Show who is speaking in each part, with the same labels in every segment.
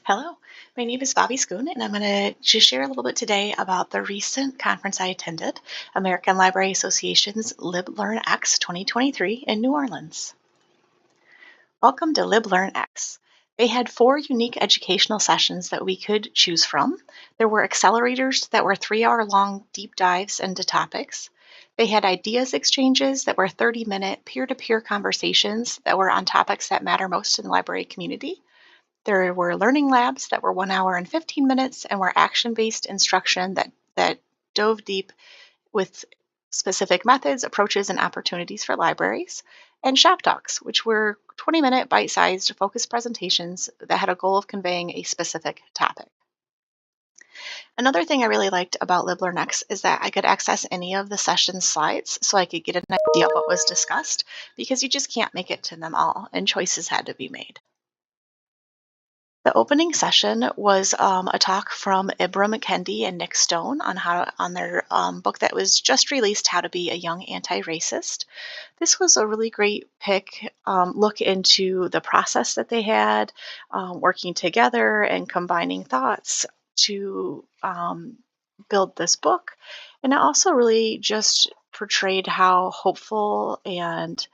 Speaker 1: Hello, my name is Bobby Schoon, and I'm going to just share a little bit today about the recent conference I attended, American Library Association's LibLearnX 2023 in New Orleans. Welcome to LibLearnX. They had 4 unique educational sessions that we could choose from. There were accelerators that were 3-hour-long deep dives into topics. They had ideas exchanges that were 30-minute peer-to-peer conversations that were on topics that matter most in the library community. There were learning labs that were 1 hour and 15 minutes and were action-based instruction that dove deep with specific methods, approaches, and opportunities for libraries. And shop talks, which were 20-minute bite-sized focused presentations that had a goal of conveying a specific topic. Another thing I really liked about LibLearnX is that I could access any of the session slides so I could get an idea of what was discussed, because you just can't make it to them all, and choices had to be made. The opening session was a talk from Ibram Kendi and Nick Stone on their book that was just released, How to Be a Young Anti-Racist. This was a really great look into the process that they had, working together and combining thoughts to build this book. And it also really just portrayed how hopeful and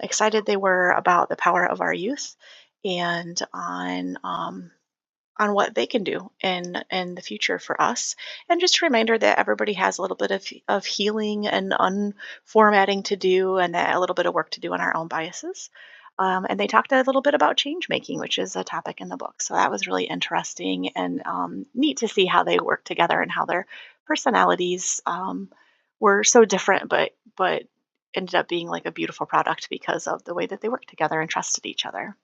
Speaker 1: excited they were about the power of our youth and on what they can do in the future for us. And just a reminder that everybody has a little bit of healing and unformatting to do, and that a little bit of work to do on our own biases. And they talked a little bit about change making, which is a topic in the book. So that was really interesting and neat to see how they work together and how their personalities were so different, but ended up being like a beautiful product because of the way that they worked together and trusted each other.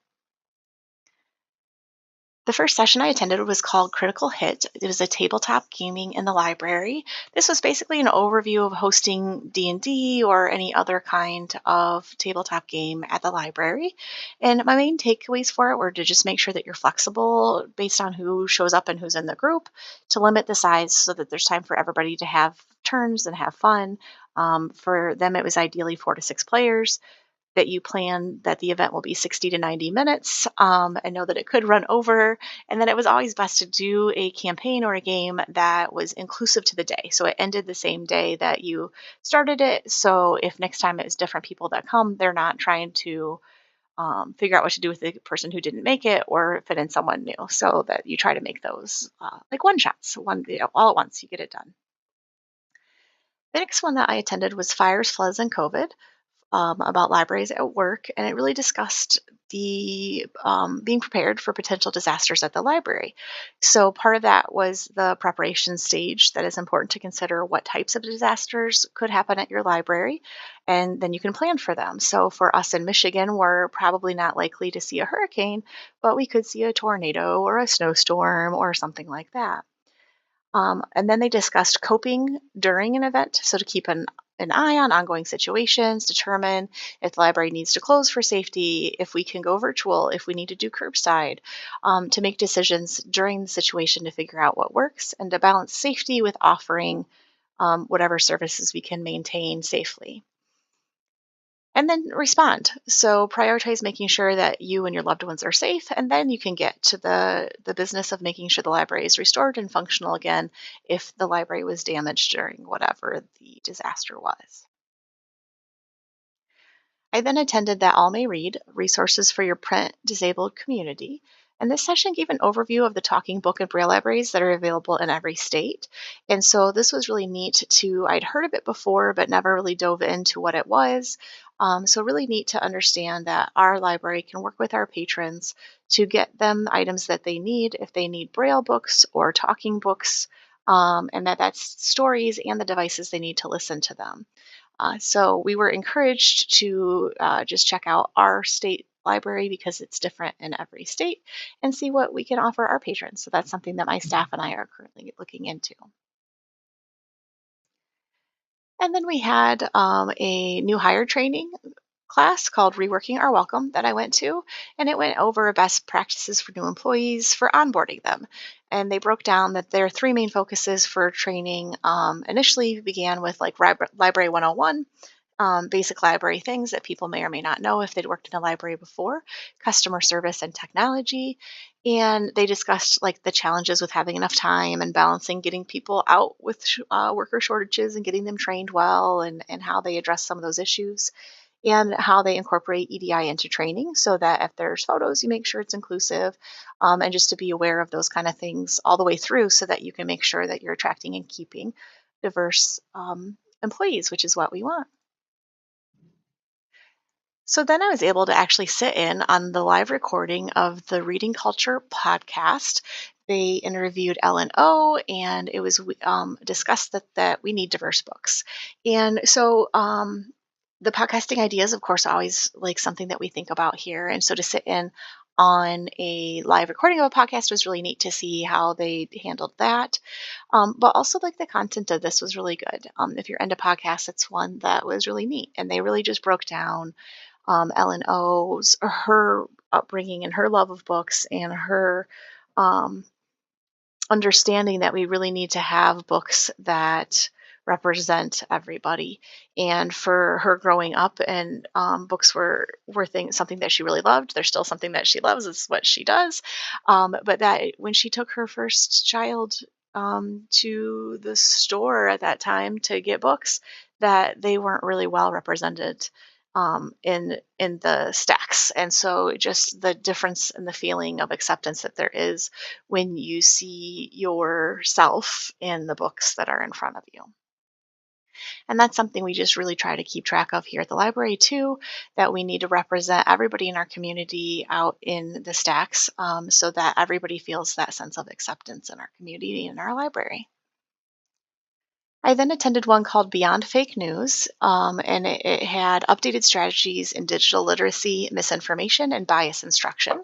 Speaker 1: The first session I attended was called Critical Hit. It was a tabletop gaming in the library. This was basically an overview of hosting D&D or any other kind of tabletop game at the library. And my main takeaways for it were to just make sure that you're flexible based on who shows up and who's in the group, to limit the size so that there's time for everybody to have turns and have fun. For them, it was ideally 4 to 6 players, that you plan that the event will be 60 to 90 minutes. I know that it could run over, and then it was always best to do a campaign or a game that was inclusive to the day. So it ended the same day that you started it. So if next time it's different people that come, they're not trying to figure out what to do with the person who didn't make it or fit in someone new. So that you try to make those like one shots, all at once, you get it done. The next one that I attended was Fires, Floods, and COVID, about libraries at work, and it really discussed the being prepared for potential disasters at the library. So part of that was the preparation stage, that is important to consider what types of disasters could happen at your library, and then you can plan for them. So for us in Michigan, we're probably not likely to see a hurricane, but we could see a tornado or a snowstorm or something like that. And then they discussed coping during an event. So to keep an eye on ongoing situations, determine if the library needs to close for safety, if we can go virtual, if we need to do curbside, to make decisions during the situation to figure out what works and to balance safety with offering whatever services we can maintain safely. And then respond. So prioritize making sure that you and your loved ones are safe, and then you can get to the business of making sure the library is restored and functional again if the library was damaged during whatever the disaster was. I then attended That All May Read, Resources for Your Print Disabled Community. And this session gave an overview of the talking book and braille libraries that are available in every state. And so this was really neat I'd heard of it before, but never really dove into what it was. So really neat to understand that our library can work with our patrons to get them items that they need, if they need braille books or talking books, and that's stories and the devices they need to listen to them. So we were encouraged to just check out our state library because it's different in every state and see what we can offer our patrons. So that's something that my staff and I are currently looking into. And then we had a new hire training class called Reworking Our Welcome that I went to, and it went over best practices for new employees for onboarding them. And they broke down that there are 3 main focuses for training. Initially began with like Library 101, basic library things that people may or may not know if they'd worked in a library before, customer service and technology. And they discussed like the challenges with having enough time and balancing getting people out with worker shortages and getting them trained well, and how they address some of those issues, and how they incorporate EDI into training so that if there's photos, you make sure it's inclusive, and just to be aware of those kind of things all the way through so that you can make sure that you're attracting and keeping diverse employees, which is what we want. So then I was able to actually sit in on the live recording of the Reading Culture podcast. They interviewed L&O, and it was discussed that we need diverse books. And so the podcasting ideas, of course, always like something that we think about here. And so to sit in on a live recording of a podcast was really neat to see how they handled that. But also, like the content of this was really good. If you're into podcasts, it's one that was really neat. And they really just broke down L&O's her upbringing and her love of books and her um, understanding that we really need to have books that represent everybody. And for her growing up, and books were something that she really loved. They're still something that she loves. It's what she does. But that when she took her first child to the store at that time to get books, that they weren't really well represented in the stacks. And so just the difference in the feeling of acceptance that there is when you see yourself in the books that are in front of you. And that's something we just really try to keep track of here at the library too, that we need to represent everybody in our community out in the stacks, so that everybody feels that sense of acceptance in our community and our library. I then attended one called Beyond Fake News, and it had updated strategies in digital literacy, misinformation, and bias instruction.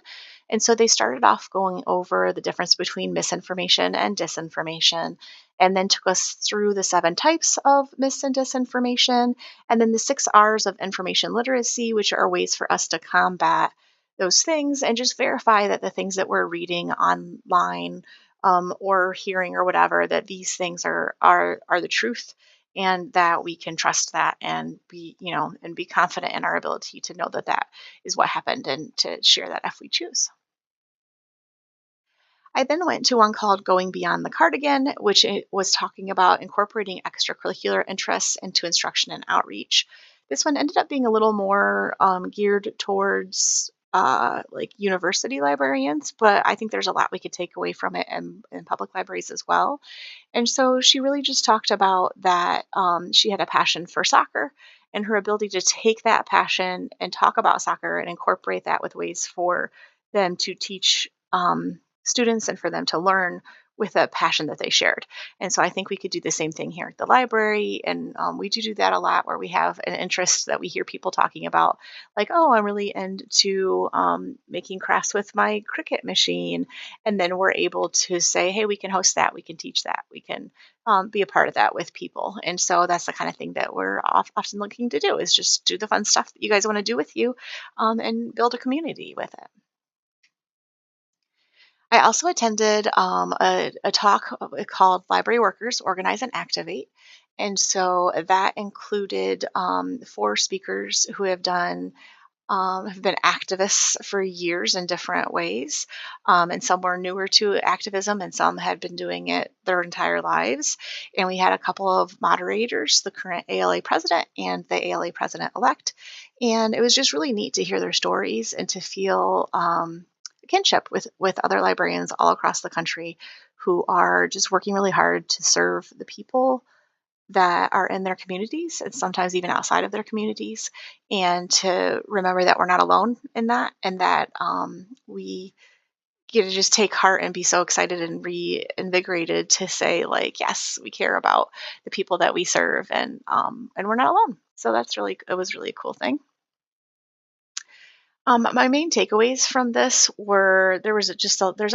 Speaker 1: And so they started off going over the difference between misinformation and disinformation, and then took us through the 7 types of mis and disinformation, and then the 6 R's of information literacy, which are ways for us to combat those things and just verify that the things that we're reading online, or hearing or whatever, that these things are the truth, and that we can trust that and be confident in our ability to know that that is what happened and to share that if we choose. I then went to one called Going Beyond the Cardigan, which it was talking about incorporating extracurricular interests into instruction and outreach. This one ended up being a little more geared towards like university librarians, but I think there's a lot we could take away from it in public libraries as well. And so she really just talked about that she had a passion for soccer, and her ability to take that passion and talk about soccer and incorporate that with ways for them to teach students and for them to learn with a passion that they shared. And so I think we could do the same thing here at the library. And we do that a lot, where we have an interest that we hear people talking about, like, oh, I'm really into making crafts with my Cricut machine. And then we're able to say, hey, we can host that, we can teach that, we can be a part of that with people. And so that's the kind of thing that we're often looking to do, is just do the fun stuff that you guys want to do with you, and build a community with it. I also attended a talk called Library Workers Organize and Activate. And so that included 4 speakers who have been activists for years in different ways. And some were newer to activism, and some had been doing it their entire lives. And we had a couple of moderators, the current ALA president and the ALA president elect. And it was just really neat to hear their stories and to feel kinship with other librarians all across the country who are just working really hard to serve the people that are in their communities and sometimes even outside of their communities, and to remember that we're not alone in that, and that we get to just take heart and be so excited and reinvigorated to say, like, yes, we care about the people that we serve, and we're not alone. So it was really a cool thing. My main takeaways from this were there's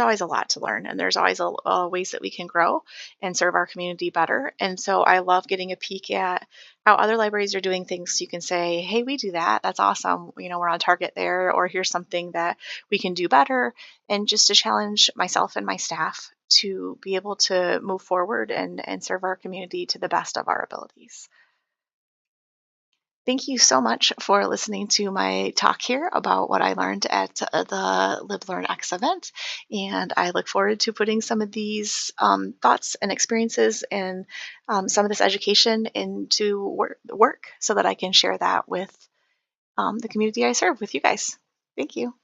Speaker 1: always a lot to learn, and there's always ways that we can grow and serve our community better. And so I love getting a peek at how other libraries are doing things. So you can say, hey, we do that. That's awesome. We're on target there, or here's something that we can do better. And just to challenge myself and my staff to be able to move forward and serve our community to the best of our abilities. Thank you so much for listening to my talk here about what I learned at the LibLearnX event. And I look forward to putting some of these thoughts and experiences and some of this education into work so that I can share that with the community I serve with you guys. Thank you.